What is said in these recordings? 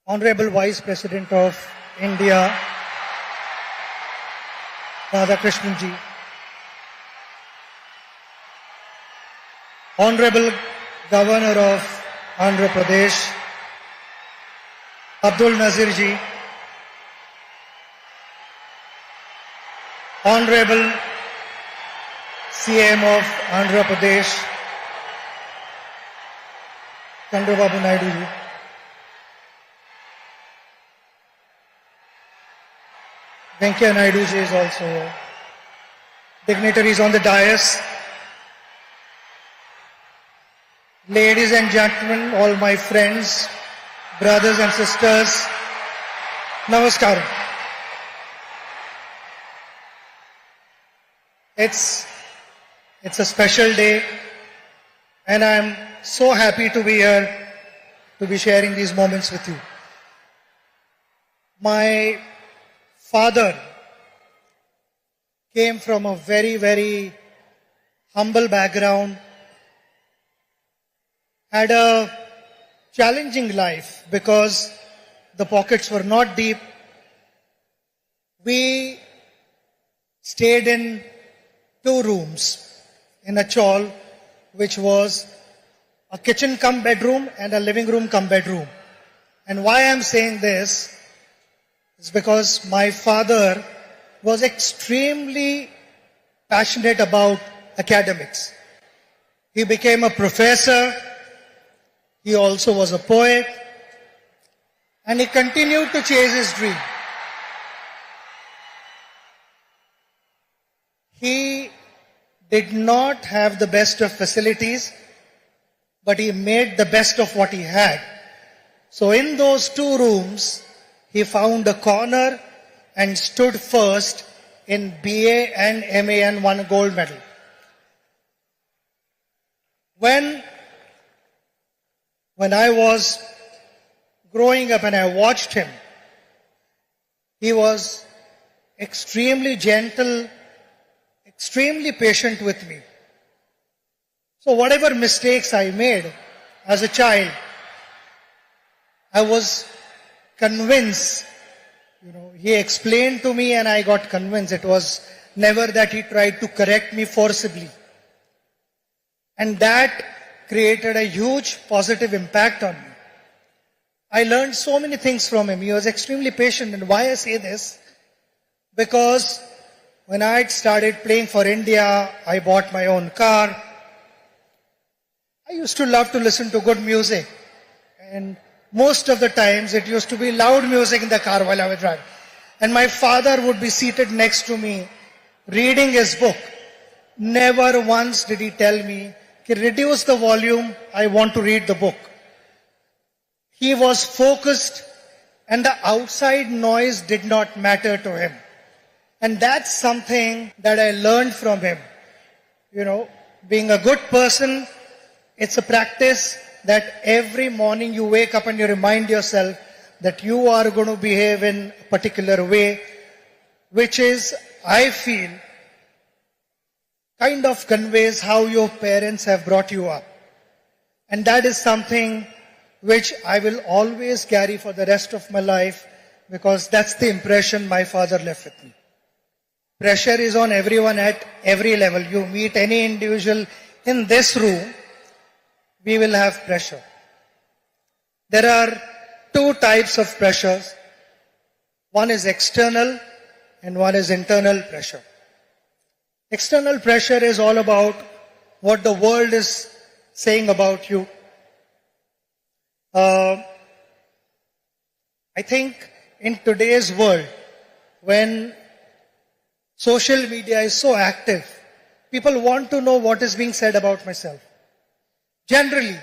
Honorable Vice President of India, Radhakrishnan ji, Honorable Governor of Andhra Pradesh, Abdul Nazir ji, Honorable CM of Andhra Pradesh, Chandrababu Naidu ji, Venkaiah Naidu ji is also here. Dignitaries on the dais, ladies and gentlemen, all my friends, brothers and sisters, Namaskar. It's a special day and I'm so happy to be here to be sharing these moments with you. My father came from a very, very humble background, had a challenging life because the pockets were not deep. We stayed in 2 rooms in a chawl, which was a kitchen cum bedroom and a living room cum bedroom. And why I'm saying this is because my father was extremely passionate about academics. He became a professor. He also was a poet. And he continued to chase his dream. He did not have the best of facilities, but he made the best of what he had. So in those 2 rooms, he found a corner and stood first in BA and MA and won a gold medal. When I was growing up and I watched him, he was extremely gentle, extremely patient with me. So whatever mistakes I made as a child, I was convinced, he explained to me and I got convinced. It was never that he tried to correct me forcibly. And that created a huge positive impact on me. I learned so many things from him. He was extremely patient. And why I say this? Because when I started playing for India, I bought my own car. I used to love to listen to good music. And most of the times it used to be loud music in the car while I was driving. And my father would be seated next to me, reading his book. Never once did he tell me, reduce the volume, I want to read the book. He was focused and the outside noise did not matter to him. And that's something that I learned from him. Being a good person, it's a practice that every morning you wake up and you remind yourself that you are going to behave in a particular way, which is, I feel, kind of conveys how your parents have brought you up. And that is something which I will always carry for the rest of my life because that's the impression my father left with me. Pressure is on everyone at every level. You meet any individual in this room, we will have pressure. There are 2 types of pressures. One is external and one is internal pressure. External pressure is all about what the world is saying about you. I think in today's world, when social media is so active, people want to know what is being said about myself. Generally,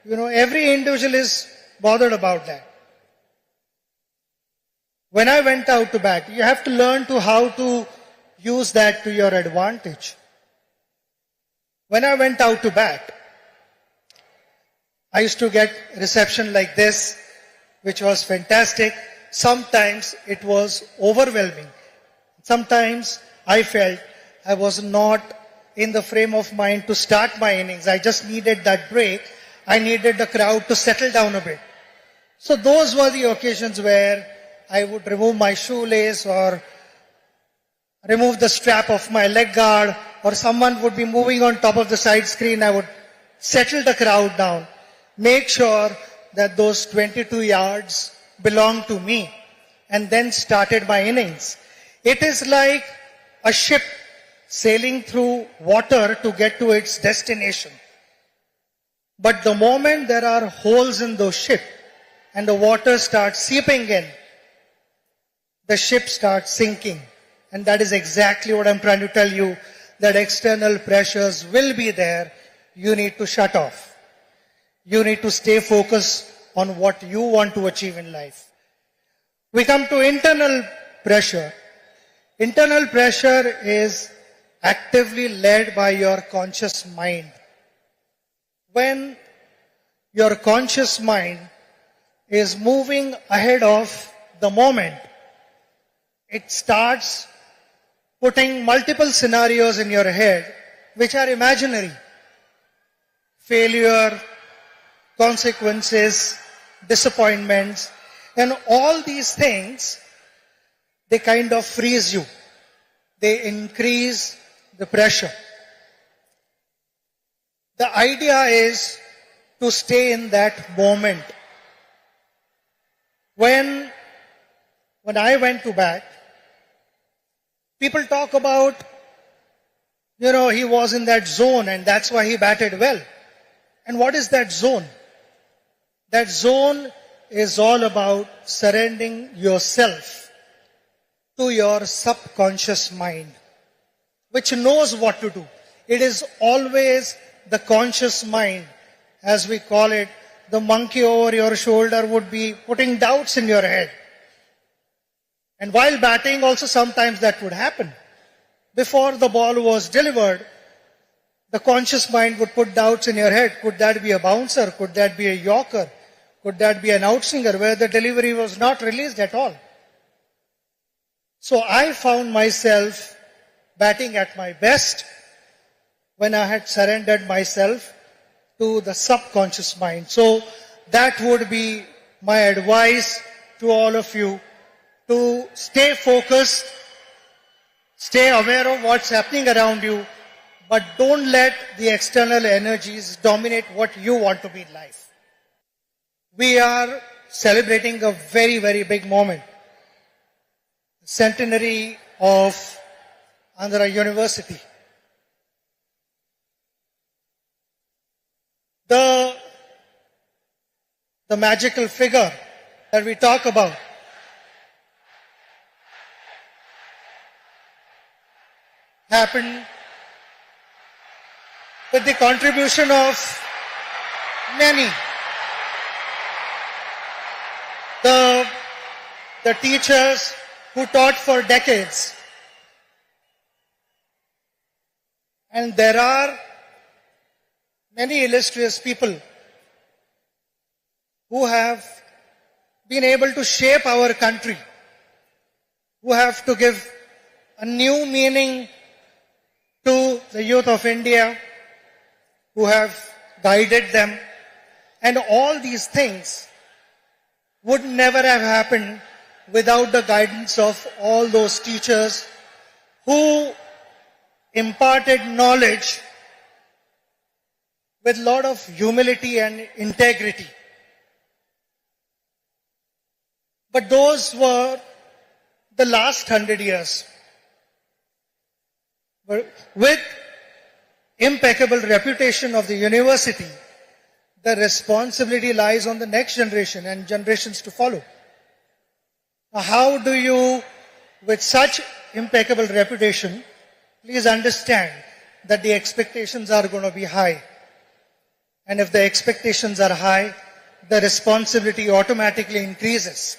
every individual is bothered about that. When I went out to bat, you have to learn how to use that to your advantage. When I went out to bat, I used to get reception like this, which was fantastic. Sometimes it was overwhelming. Sometimes I felt I was not in the frame of mind to start my innings. I just needed that break. I needed the crowd to settle down a bit. So those were the occasions where I would remove my shoelace or remove the strap of my leg guard, or someone would be moving on top of the side screen. I would settle the crowd down, make sure that those 22 yards belong to me, and then started my innings. It is like a ship sailing through water to get to its destination. But the moment there are holes in the ship and the water starts seeping in, the ship starts sinking. And that is exactly what I'm trying to tell you, that external pressures will be there. You need to shut off. You need to stay focused on what you want to achieve in life. We come to internal pressure. Internal pressure is actively led by your conscious mind. When your conscious mind is moving ahead of the moment, it starts putting multiple scenarios in your head which are imaginary. Failure, consequences, disappointments, and all these things, they kind of freeze you. They increase the pressure. The idea is to stay in that moment. When I went to bat, people talk about, he was in that zone and that's why he batted well. And what is that zone? That zone is all about surrendering yourself to your subconscious mind, which knows what to do. It is always the conscious mind, as we call it. The monkey over your shoulder would be putting doubts in your head. And while batting also sometimes that would happen. Before the ball was delivered, the conscious mind would put doubts in your head. Could that be a bouncer? Could that be a yorker? Could that be an outswinger where the delivery was not released at all? So I found myself batting at my best when I had surrendered myself to the subconscious mind. So that would be my advice to all of you, to stay focused, stay aware of what's happening around you, but don't let the external energies dominate what you want to be in life. We are celebrating a very, very big moment. Centenary of Andhra University. The magical figure that we talk about happened with the contribution of many. The teachers who taught for decades. And there are many illustrious people who have been able to shape our country, who have to give a new meaning to the youth of India, who have guided them. And all these things would never have happened without the guidance of all those teachers who imparted knowledge with a lot of humility and integrity. But those were the last 100 years. With impeccable reputation of the university, the responsibility lies on the next generation and generations to follow. How do you, with such impeccable reputation, please understand that the expectations are going to be high. And if the expectations are high, the responsibility automatically increases.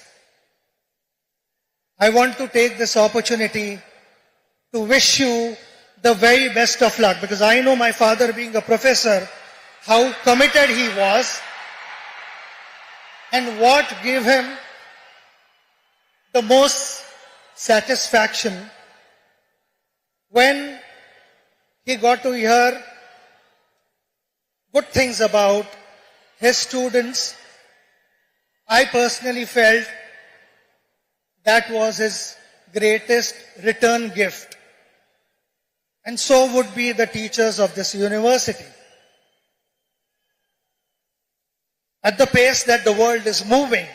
I want to take this opportunity to wish you the very best of luck, because I know my father, being a professor, how committed he was and what gave him the most satisfaction when he got to hear good things about his students I personally felt that was his greatest return gift. And so would be the teachers of this university. At the pace that the world is moving,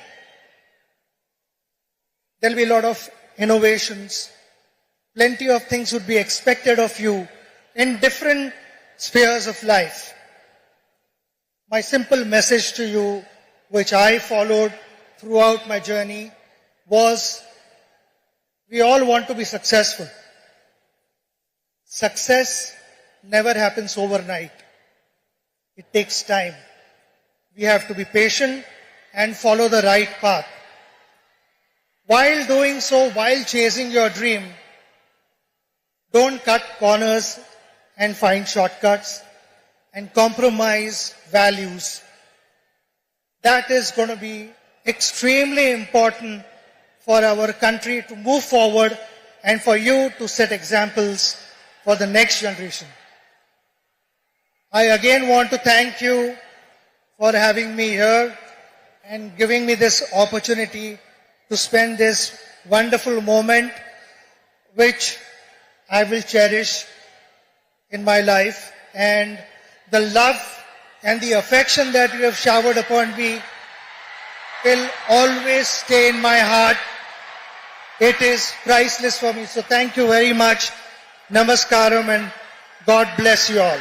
there will be a lot of innovations. Plenty of things would be expected of you in different spheres of life. My simple message to you, which I followed throughout my journey, was we all want to be successful. Success never happens overnight. It takes time. We have to be patient and follow the right path. While doing so, while chasing your dream, don't cut corners and find shortcuts and compromise values. That is going to be extremely important for our country to move forward and for you to set examples for the next generation. I again want to thank you for having me here and giving me this opportunity to spend this wonderful moment, which I will cherish in my life. And the love and the affection that you have showered upon me will always stay in my heart. It is priceless for me. So thank you very much. Namaskaram and God bless you all.